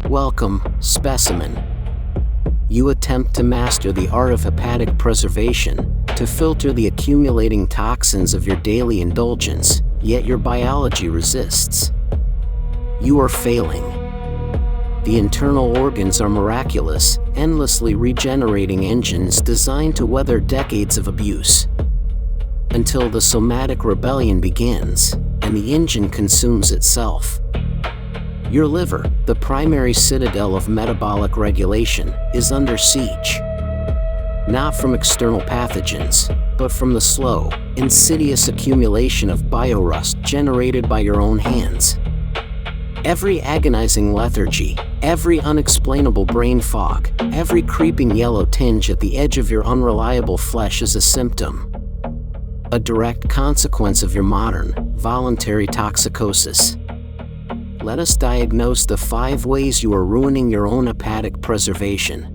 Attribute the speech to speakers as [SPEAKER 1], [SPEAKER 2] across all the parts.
[SPEAKER 1] Welcome, specimen. You attempt to master the art of hepatic preservation, to filter the accumulating toxins of your daily indulgence, yet your biology resists. You are failing. The internal organs are miraculous, endlessly regenerating engines designed to weather decades of abuse. Until the somatic rebellion begins, and the engine consumes itself. Your liver, the primary citadel of metabolic regulation, is under siege. Not from external pathogens, but from the slow, insidious accumulation of biorust generated by your own hands. Every agonizing lethargy, every unexplainable brain fog, every creeping yellow tinge at the edge of your unreliable flesh is a symptom. A direct consequence of your modern, voluntary toxicosis. Let us diagnose the 5 ways you are ruining your own hepatic preservation.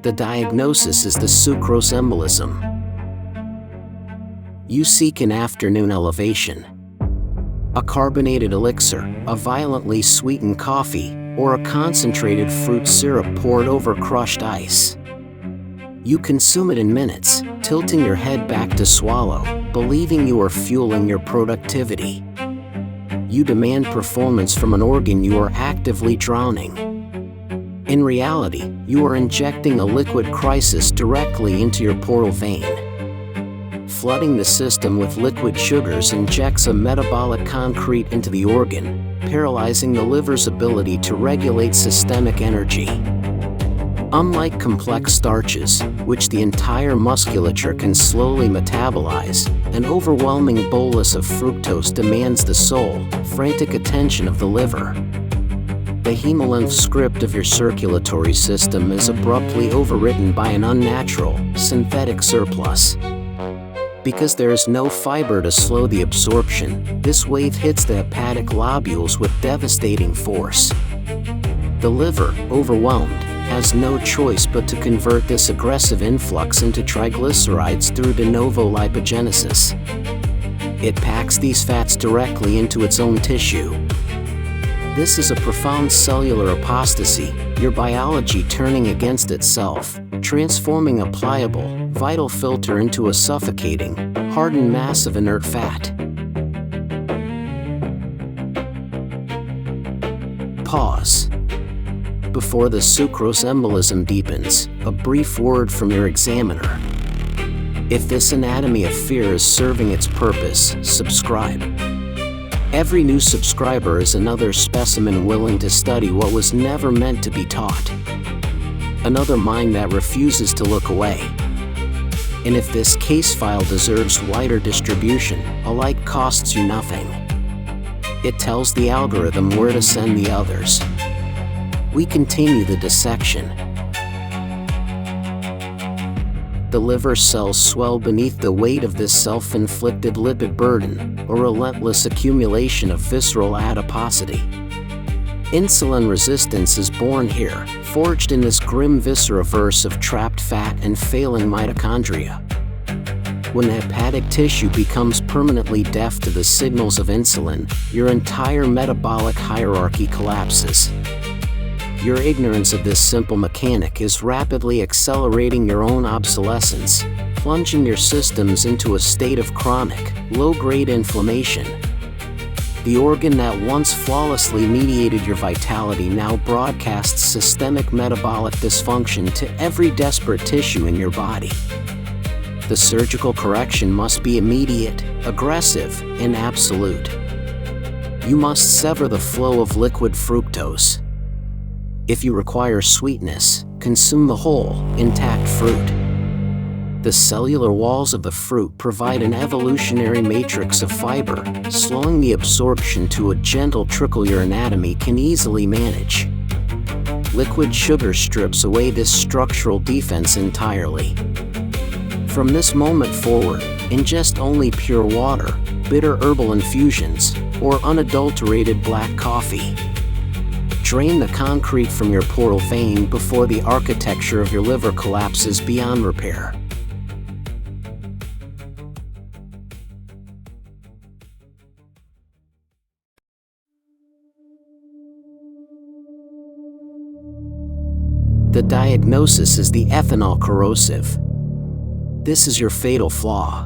[SPEAKER 1] The diagnosis is the sucrose embolism. You seek an afternoon elevation. A carbonated elixir, a violently sweetened coffee, or a concentrated fruit syrup poured over crushed ice. You consume it in minutes, tilting your head back to swallow, believing you are fueling your productivity. You demand performance from an organ you are actively drowning. In reality, you are injecting a liquid crisis directly into your portal vein. Flooding the system with liquid sugars injects a metabolic concrete into the organ, paralyzing the liver's ability to regulate systemic energy. Unlike complex starches, which the entire musculature can slowly metabolize, an overwhelming bolus of fructose demands the sole, frantic attention of the liver. The hemolymph script of your circulatory system is abruptly overwritten by an unnatural, synthetic surplus. Because there is no fiber to slow the absorption, this wave hits the hepatic lobules with devastating force. The liver, overwhelmed, has no choice but to convert this aggressive influx into triglycerides through de novo lipogenesis. It packs these fats directly into its own tissue. This is a profound cellular apostasy, your biology turning against itself, transforming a pliable, vital filter into a suffocating, hardened mass of inert fat. Pause. Before the sucrose embolism deepens, a brief word from your examiner. If this anatomy of fear is serving its purpose, subscribe. Every new subscriber is another specimen willing to study what was never meant to be taught. Another mind that refuses to look away. And if this case file deserves wider distribution, a like costs you nothing. It tells the algorithm where to send the others. We continue the dissection. The liver cells swell beneath the weight of this self-inflicted lipid burden, a relentless accumulation of visceral adiposity. Insulin resistance is born here, forged in this grim visceraverse of trapped fat and failing mitochondria. When the hepatic tissue becomes permanently deaf to the signals of insulin, your entire metabolic hierarchy collapses. Your ignorance of this simple mechanic is rapidly accelerating your own obsolescence, plunging your systems into a state of chronic, low-grade inflammation. The organ that once flawlessly mediated your vitality now broadcasts systemic metabolic dysfunction to every desperate tissue in your body. The surgical correction must be immediate, aggressive, and absolute. You must sever the flow of liquid fructose. If you require sweetness, consume the whole, intact fruit. The cellular walls of the fruit provide an evolutionary matrix of fiber, slowing the absorption to a gentle trickle your anatomy can easily manage. Liquid sugar strips away this structural defense entirely. From this moment forward, ingest only pure water, bitter herbal infusions, or unadulterated black coffee. Drain the concrete from your portal vein before the architecture of your liver collapses beyond repair. The diagnosis is the ethanol corrosive. This is your fatal flaw.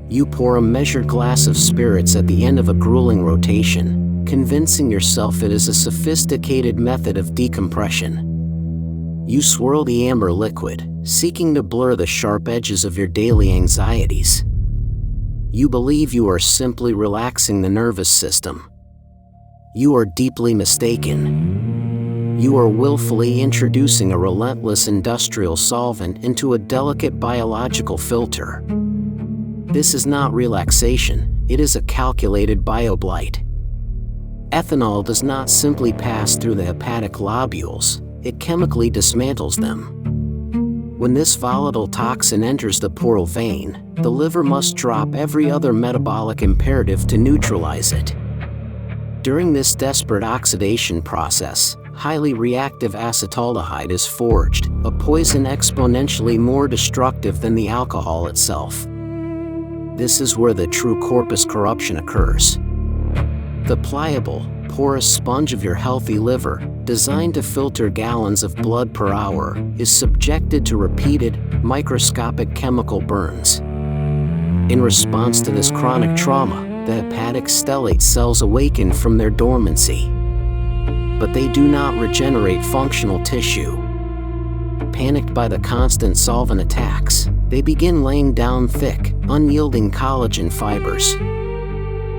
[SPEAKER 1] You pour a measured glass of spirits at the end of a grueling rotation, convincing yourself it is a sophisticated method of decompression. You swirl the amber liquid, seeking to blur the sharp edges of your daily anxieties. You believe you are simply relaxing the nervous system. You are deeply mistaken. You are willfully introducing a relentless industrial solvent into a delicate biological filter. This is not relaxation, it is a calculated bioblight. Ethanol does not simply pass through the hepatic lobules, it chemically dismantles them. When this volatile toxin enters the portal vein, the liver must drop every other metabolic imperative to neutralize it. During this desperate oxidation process, highly reactive acetaldehyde is forged, a poison exponentially more destructive than the alcohol itself. This is where the true corpus corruption occurs. The pliable, porous sponge of your healthy liver, designed to filter gallons of blood per hour, is subjected to repeated, microscopic chemical burns. In response to this chronic trauma, the hepatic stellate cells awaken from their dormancy. But they do not regenerate functional tissue. Panicked by the constant solvent attacks, they begin laying down thick, unyielding collagen fibers.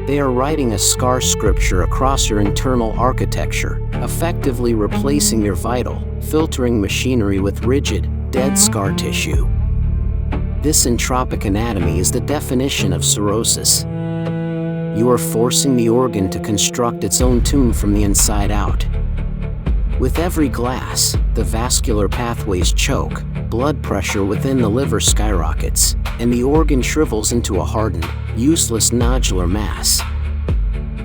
[SPEAKER 1] They are writing a scar scripture across your internal architecture, effectively replacing your vital, filtering machinery with rigid, dead scar tissue. This entropic anatomy is the definition of cirrhosis. You are forcing the organ to construct its own tomb from the inside out. With every glass, the vascular pathways choke, blood pressure within the liver skyrockets, and the organ shrivels into a hardened, useless nodular mass.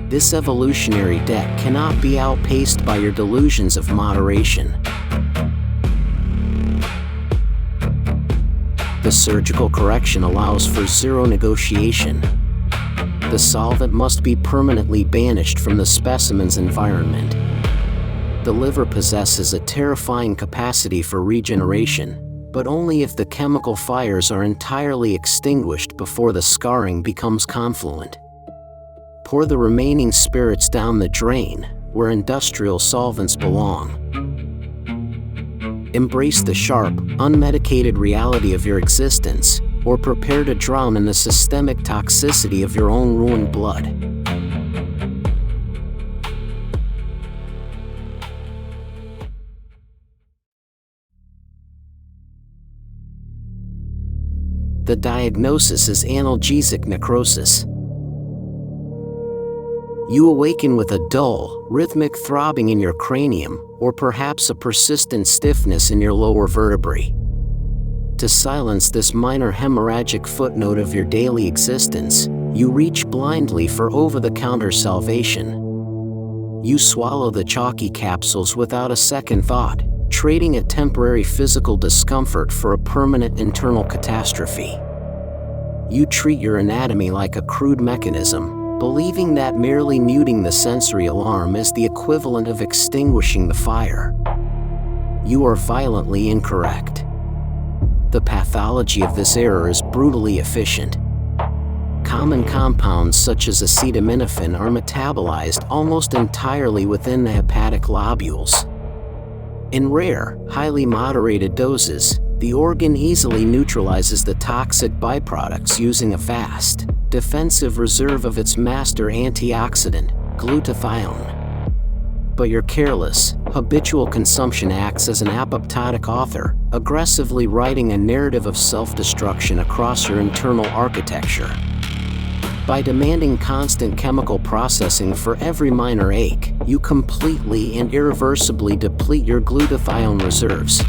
[SPEAKER 1] This evolutionary debt cannot be outpaced by your delusions of moderation. The surgical correction allows for zero negotiation. The solvent must be permanently banished from the specimen's environment. The liver possesses a terrifying capacity for regeneration, but only if the chemical fires are entirely extinguished before the scarring becomes confluent. Pour the remaining spirits down the drain, where industrial solvents belong. Embrace the sharp, unmedicated reality of your existence, or prepare to drown in the systemic toxicity of your own ruined blood. The diagnosis is analgesic necrosis. You awaken with a dull, rhythmic throbbing in your cranium, or perhaps a persistent stiffness in your lower vertebrae. To silence this minor hemorrhagic footnote of your daily existence, you reach blindly for over-the-counter salvation. You swallow the chalky capsules without a second thought, trading a temporary physical discomfort for a permanent internal catastrophe. You treat your anatomy like a crude mechanism, believing that merely muting the sensory alarm is the equivalent of extinguishing the fire. You are violently incorrect. The pathology of this error is brutally efficient. Common compounds such as acetaminophen are metabolized almost entirely within the hepatic lobules. In rare, highly moderated doses, the organ easily neutralizes the toxic byproducts using a vast, defensive reserve of its master antioxidant, glutathione. But your careless, habitual consumption acts as an apoptotic author, aggressively writing a narrative of self-destruction across your internal architecture. By demanding constant chemical processing for every minor ache, you completely and irreversibly deplete your glutathione reserves.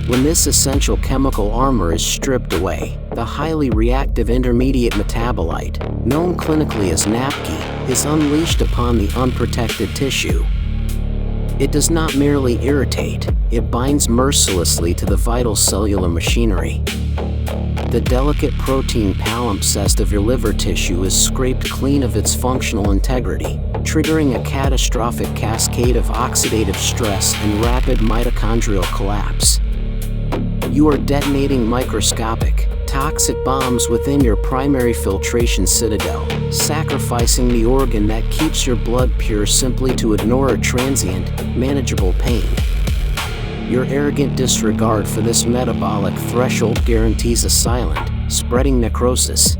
[SPEAKER 1] When this essential chemical armor is stripped away, the highly reactive intermediate metabolite, known clinically as NAPKI, is unleashed upon the unprotected tissue. It does not merely irritate, it binds mercilessly to the vital cellular machinery. The delicate protein palimpsest of your liver tissue is scraped clean of its functional integrity, triggering a catastrophic cascade of oxidative stress and rapid mitochondrial collapse. You are detonating microscopic, toxic bombs within your primary filtration citadel, sacrificing the organ that keeps your blood pure simply to ignore a transient, manageable pain. Your arrogant disregard for this metabolic threshold guarantees a silent, spreading necrosis.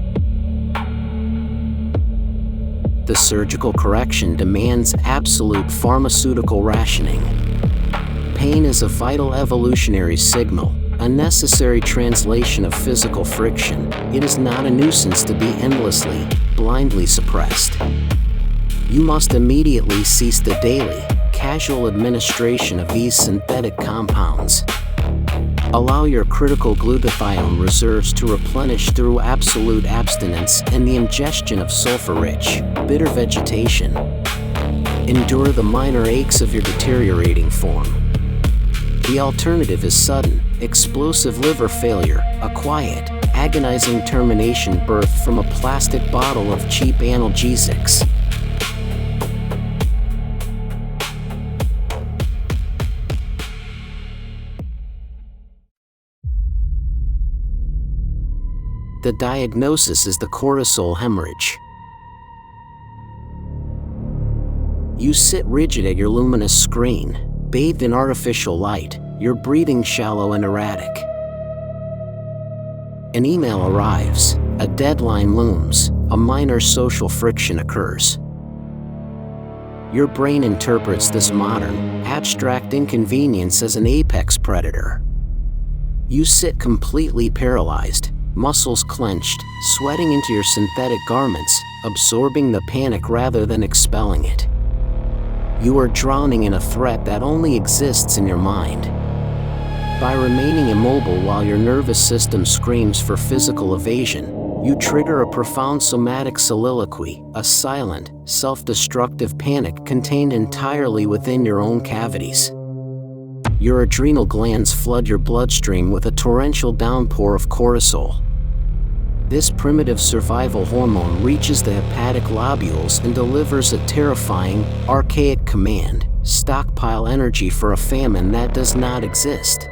[SPEAKER 1] The surgical correction demands absolute pharmaceutical rationing. Pain is a vital evolutionary signal, a necessary translation of physical friction. It is not a nuisance to be endlessly, blindly suppressed. You must immediately cease the daily, casual administration of these synthetic compounds. Allow your critical glutathione reserves to replenish through absolute abstinence and the ingestion of sulfur-rich, bitter vegetation. Endure the minor aches of your deteriorating form. The alternative is sudden, explosive liver failure, a quiet, agonizing termination birthed from a plastic bottle of cheap analgesics. The diagnosis is the cortisol hemorrhage. You sit rigid at your luminous screen, bathed in artificial light, your breathing shallow and erratic. An email arrives, a deadline looms, a minor social friction occurs. Your brain interprets this modern, abstract inconvenience as an apex predator. You sit completely paralyzed, muscles clenched, sweating into your synthetic garments, absorbing the panic rather than expelling it. You are drowning in a threat that only exists in your mind. By remaining immobile while your nervous system screams for physical evasion, you trigger a profound somatic soliloquy, a silent, self-destructive panic contained entirely within your own cavities. Your adrenal glands flood your bloodstream with a torrential downpour of cortisol. This primitive survival hormone reaches the hepatic lobules and delivers a terrifying, archaic command: stockpile energy for a famine that does not exist.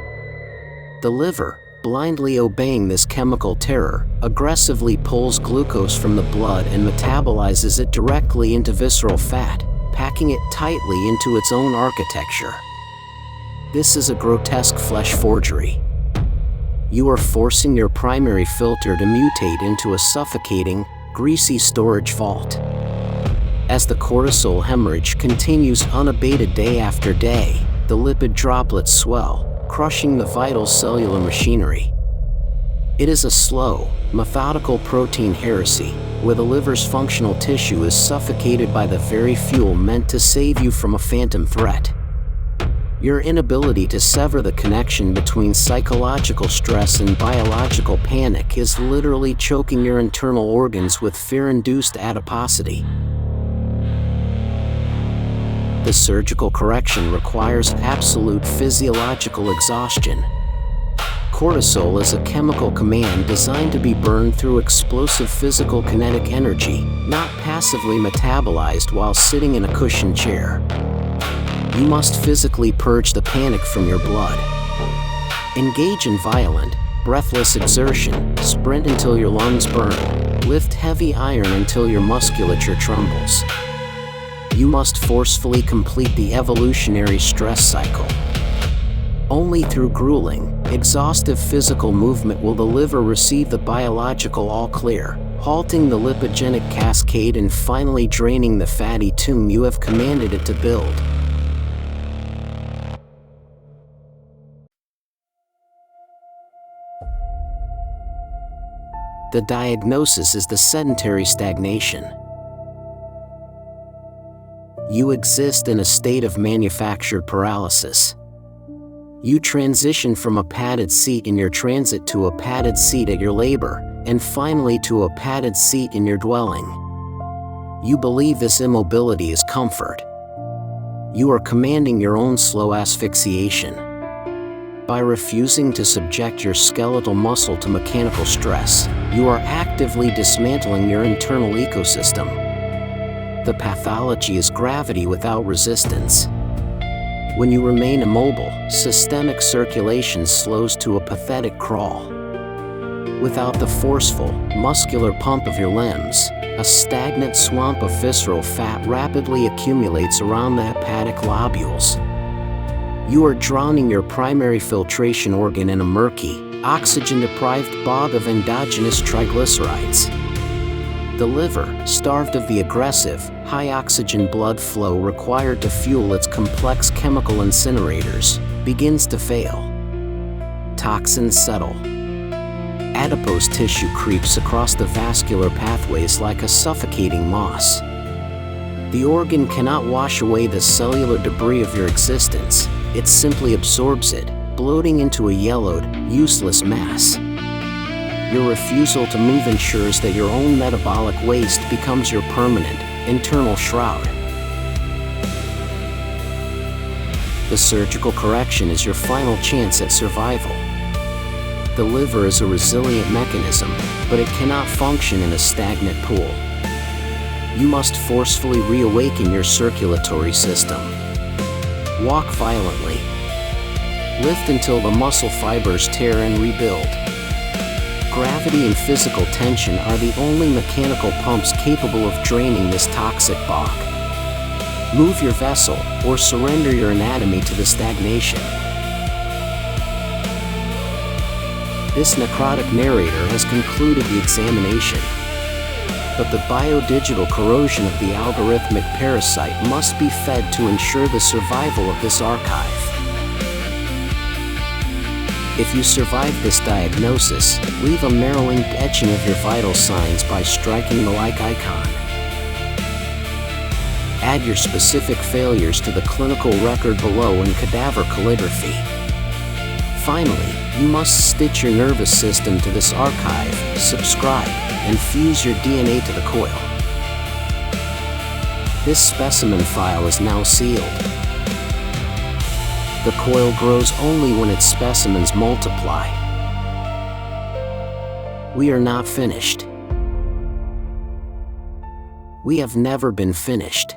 [SPEAKER 1] The liver, blindly obeying this chemical terror, aggressively pulls glucose from the blood and metabolizes it directly into visceral fat, packing it tightly into its own architecture. This is a grotesque flesh forgery. You are forcing your primary filter to mutate into a suffocating, greasy storage vault. As the cortisol hemorrhage continues unabated day after day, the lipid droplets swell, crushing the vital cellular machinery. It is a slow, methodical protein heresy, where the liver's functional tissue is suffocated by the very fuel meant to save you from a phantom threat. Your inability to sever the connection between psychological stress and biological panic is literally choking your internal organs with fear-induced adiposity. The surgical correction requires absolute physiological exhaustion. Cortisol is a chemical command designed to be burned through explosive physical kinetic energy, not passively metabolized while sitting in a cushioned chair. You must physically purge the panic from your blood. Engage in violent, breathless exertion, sprint until your lungs burn, lift heavy iron until your musculature trembles. You must forcefully complete the evolutionary stress cycle. Only through grueling, exhaustive physical movement will the liver receive the biological all-clear, halting the lipogenic cascade and finally draining the fatty tomb you have commanded it to build. The diagnosis is the sedentary stagnation. You exist in a state of manufactured paralysis. You transition from a padded seat in your transit to a padded seat at your labor, and finally to a padded seat in your dwelling. You believe this immobility is comfort. You are commanding your own slow asphyxiation. By refusing to subject your skeletal muscle to mechanical stress, you are actively dismantling your internal ecosystem. The pathology is gravity without resistance. When you remain immobile, systemic circulation slows to a pathetic crawl. Without the forceful, muscular pump of your limbs, a stagnant swamp of visceral fat rapidly accumulates around the hepatic lobules. You are drowning your primary filtration organ in a murky, oxygen-deprived bog of endogenous triglycerides. The liver, starved of the aggressive, high-oxygen blood flow required to fuel its complex chemical incinerators, begins to fail. Toxins settle. Adipose tissue creeps across the vascular pathways like a suffocating moss. The organ cannot wash away the cellular debris of your existence, it simply absorbs it, bloating into a yellowed, useless mass. Your refusal to move ensures that your own metabolic waste becomes your permanent, internal shroud. The surgical correction is your final chance at survival. The liver is a resilient mechanism, but it cannot function in a stagnant pool. You must forcefully reawaken your circulatory system. Walk violently. Lift until the muscle fibers tear and rebuild. Gravity and physical tension are the only mechanical pumps capable of draining this toxic bog. Move your vessel, or surrender your anatomy to the stagnation. This necrotic narrator has concluded the examination. But the biodigital corrosion of the algorithmic parasite must be fed to ensure the survival of this archive. If you survive this diagnosis, leave a Merrill-linked etching of your vital signs by striking the like icon. Add your specific failures to the clinical record below in cadaver calligraphy. Finally, you must stitch your nervous system to this archive, subscribe, and fuse your DNA to the coil. This specimen file is now sealed. The coil grows only when its specimens multiply. We are not finished. We have never been finished.